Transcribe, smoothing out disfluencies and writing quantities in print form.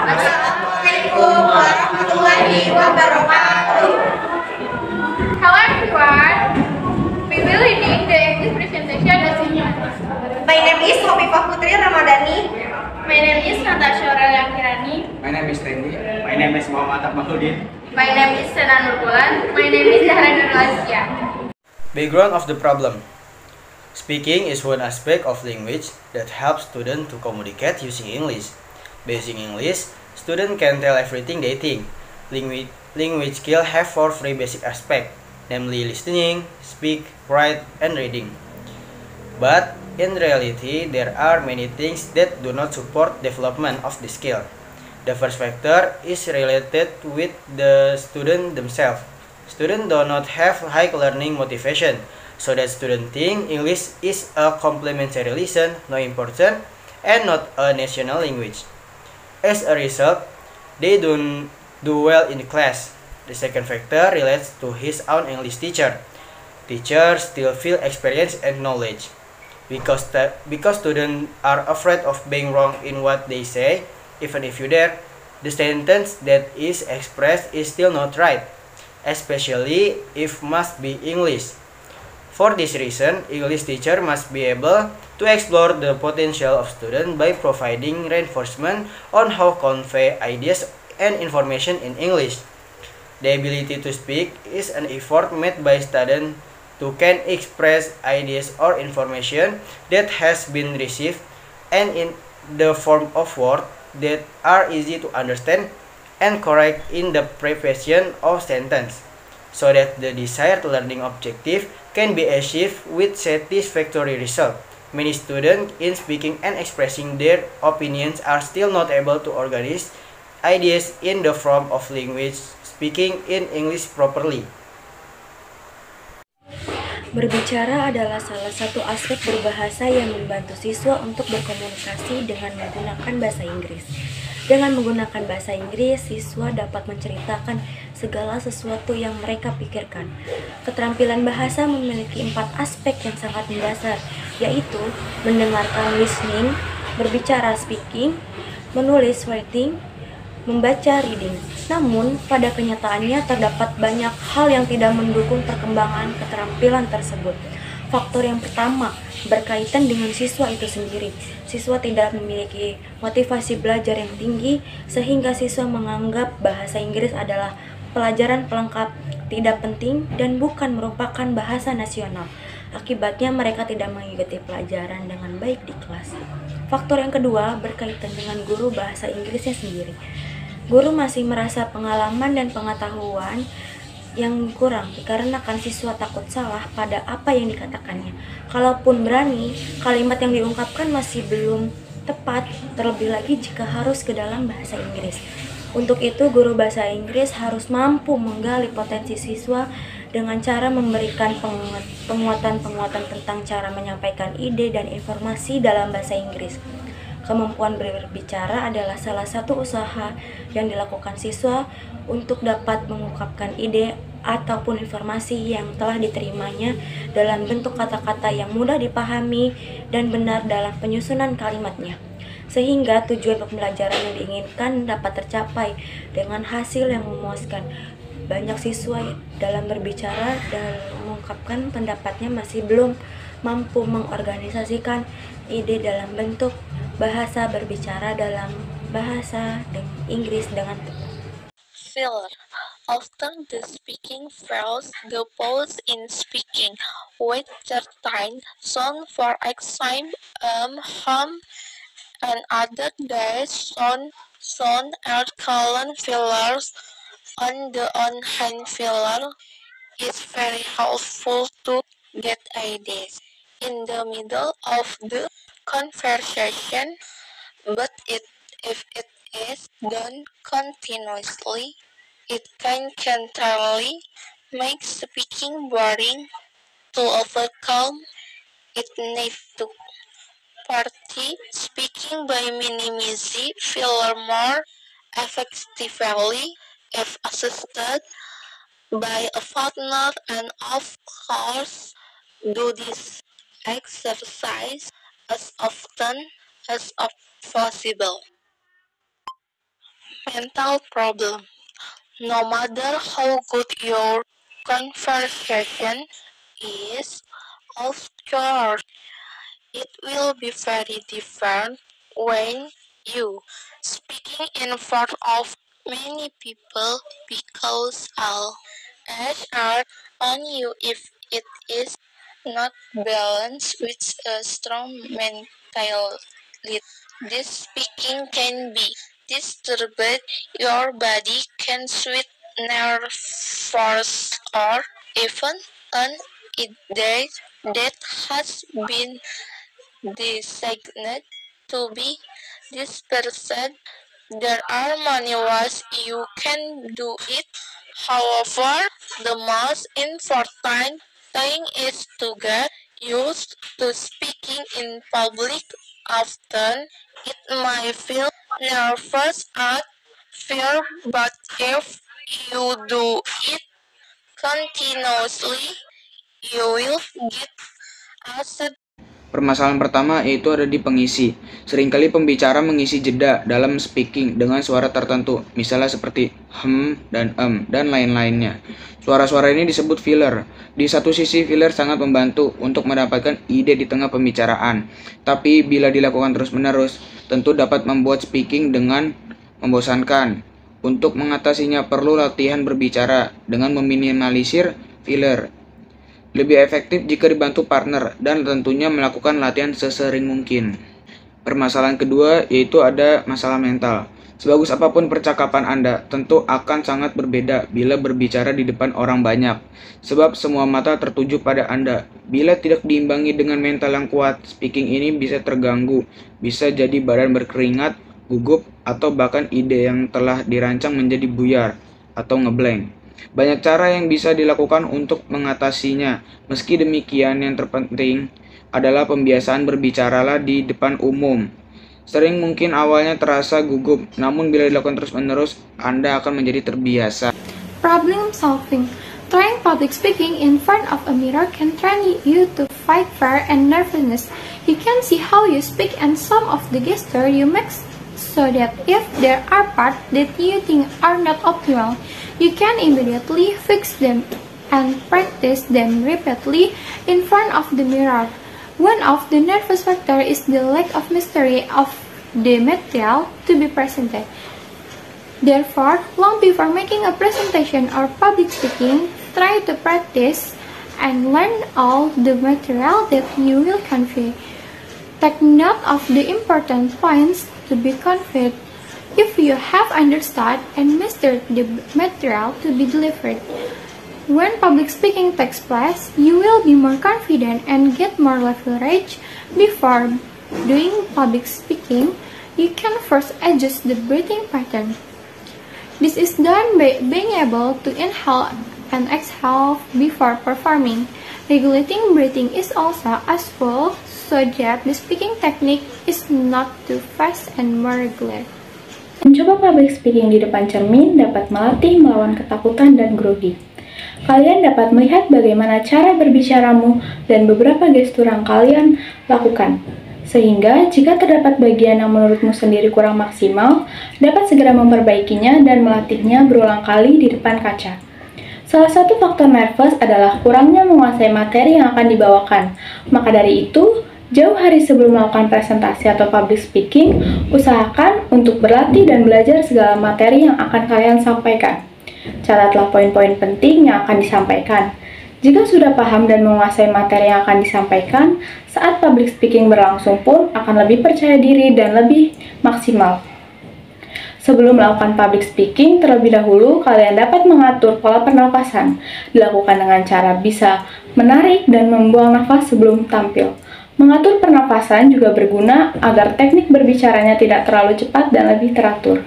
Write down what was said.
Assalamualaikum warahmatullahi wabarakatuh. Hello everyone. We will reading the English presentation as usual. My name is Hopifah Putri Ramadhani. My name is Natasha Aurelia Kirani. My name is Randy. My name is Muhammad Ahmaduddin. My name is Sena Nurbulan. My name is Zahra Nurul Azkia. Background of the problem. Speaking is one aspect of language that helps students to communicate using English. Using English, students can tell everything they think. Language skills have four very basic aspects, namely listening, speak, write, and reading. But in reality, there are many things that do not support development of the skill. The first factor is related with the student themselves. Students do not have high learning motivation, so that students think English is a complementary lesson, not important, and not a national language. As a result, they don't do well in class. The second factor relates to his own English teacher. Teachers still feel experience and knowledge. Because students are afraid of being wrong in what they say, even if you dare, the sentence that is expressed is still not right, especially if must be English. For this reason, English teacher must be able to explore the potential of students by providing reinforcement on how convey ideas and information in English. The ability to speak is an effort made by students to can express ideas or information that has been received and in the form of words that are easy to understand and correct in the preparation of sentence, so that the desired learning objective can be achieved with satisfactory result. Many students in speaking and expressing their opinions are still not able to organize ideas in the form of language speaking in English properly. Berbicara adalah salah satu aspek berbahasa yang membantu siswa untuk berkomunikasi dengan menggunakan bahasa Inggris. Dengan menggunakan bahasa Inggris, siswa dapat menceritakan segala sesuatu yang mereka pikirkan. Keterampilan bahasa memiliki 4 aspek yang sangat mendasar, yaitu mendengarkan listening, berbicara speaking, menulis writing, membaca reading. Namun, pada kenyataannya terdapat banyak hal yang tidak mendukung perkembangan keterampilan tersebut. Faktor yang pertama berkaitan dengan siswa itu sendiri. Siswa tidak memiliki motivasi belajar yang tinggi, sehingga siswa menganggap bahasa Inggris adalah pelajaran pelengkap, tidak penting, dan bukan merupakan bahasa nasional. Akibatnya mereka tidak mengikuti pelajaran dengan baik di kelas. Faktor yang kedua berkaitan dengan guru bahasa Inggrisnya sendiri. Guru masih merasa pengalaman dan pengetahuan yang kurang dikarenakan siswa takut salah pada apa yang dikatakannya. Kalaupun berani, kalimat yang diungkapkan masih belum tepat, terlebih lagi jika harus ke dalam bahasa Inggris. Untuk itu, guru bahasa Inggris harus mampu menggali potensi siswa dengan cara memberikan penguatan-penguatan tentang cara menyampaikan ide dan informasi dalam bahasa Inggris. Kemampuan berbicara adalah salah satu usaha yang dilakukan siswa untuk dapat mengungkapkan ide ataupun informasi yang telah diterimanya dalam bentuk kata-kata yang mudah dipahami dan benar dalam penyusunan kalimatnya, sehingga tujuan pembelajaran yang diinginkan dapat tercapai dengan hasil yang memuaskan. Banyak siswa dalam berbicara dan mengungkapkan pendapatnya masih belum mampu mengorganisasikan ide dalam bentuk bahasa berbicara dalam bahasa Inggris dengan tepat. Filler. Often the speaking phrase, the pause in speaking with certain sound, for example, hum, and other dash sound are called fillers. On the on hand, filler is very helpful to get ideas in the middle of the conversation, but if it is done continuously, it can entirely make speaking boring. To overcome it, need to practice speaking by minimizing filler more effectively if assisted by a partner, and of course do this exercise as often as possible. mental problem. No matter how good your conversation is, of course, it will be very different when you speaking in front of many people because all eyes are on you if it is not balanced with a strong mentality. This speaking can be disturbed. Your body can sweat, nervous, or even an idiot that has been designated to be this person. There are many ways you can do it. However, the most important thing is to get used to speaking in public often. It might feel nervous at first, but if you do it continuously, you will get used. Permasalahan pertama yaitu ada di pengisi. Seringkali pembicara mengisi jeda dalam speaking dengan suara tertentu, misalnya seperti dan dan lain-lainnya. Suara-suara ini disebut filler. Di satu sisi, filler sangat membantu untuk mendapatkan ide di tengah pembicaraan. Tapi bila dilakukan terus-menerus, tentu dapat membuat speaking dengan membosankan. Untuk mengatasinya perlu latihan berbicara dengan meminimalisir filler. Lebih efektif jika dibantu partner dan tentunya melakukan latihan sesering mungkin. Permasalahan kedua yaitu ada masalah mental. Sebagus apapun percakapan Anda, tentu akan sangat berbeda bila berbicara di depan orang banyak. Sebab semua mata tertuju pada Anda. Bila tidak diimbangi dengan mental yang kuat, speaking ini bisa terganggu. Bisa jadi badan berkeringat, gugup, atau bahkan ide yang telah dirancang menjadi buyar atau ngeblank. Banyak cara yang bisa dilakukan untuk mengatasinya. Meski demikian, yang terpenting adalah pembiasaan berbicaralah di depan umum. Sering mungkin awalnya terasa gugup, namun bila dilakukan terus-menerus, Anda akan menjadi terbiasa. Problem solving. Trying public speaking in front of a mirror can train you to fight fear and nervousness. You can see how you speak and some of the gestures you make so that if there are parts that you think are not optimal, you can immediately fix them and practice them repeatedly in front of the mirror. One of the nervous factors is the lack of mastery of the material to be presented. Therefore, long before making a presentation or public speaking, try to practice and learn all the material that you will convey. Take note of the important points to be conveyed. If you have understood and mastered the material to be delivered, when public speaking takes place, you will be more confident and get more leverage. Before doing public speaking, you can first adjust the breathing pattern. This is done by being able to inhale and exhale before performing. Regulating breathing is also useful so that the speaking technique is not too fast and more regular. Mencoba public speaking di depan cermin dapat melatih melawan ketakutan dan grogi. Kalian dapat melihat bagaimana cara berbicaramu dan beberapa gestur yang kalian lakukan. Sehingga jika terdapat bagian yang menurutmu sendiri kurang maksimal, dapat segera memperbaikinya dan melatihnya berulang kali di depan kaca. Salah satu faktor nervous adalah kurangnya menguasai materi yang akan dibawakan. Maka dari itu, jauh hari sebelum melakukan presentasi atau public speaking, usahakan untuk berlatih dan belajar segala materi yang akan kalian sampaikan. Catatlah poin-poin penting yang akan disampaikan. Jika sudah paham dan menguasai materi yang akan disampaikan, saat public speaking berlangsung pun akan lebih percaya diri dan lebih maksimal. Sebelum melakukan public speaking, terlebih dahulu kalian dapat mengatur pola pernapasan. Dilakukan dengan cara bisa menarik dan membuang nafas sebelum tampil. Mengatur pernapasan juga berguna agar teknik berbicaranya tidak terlalu cepat dan lebih teratur.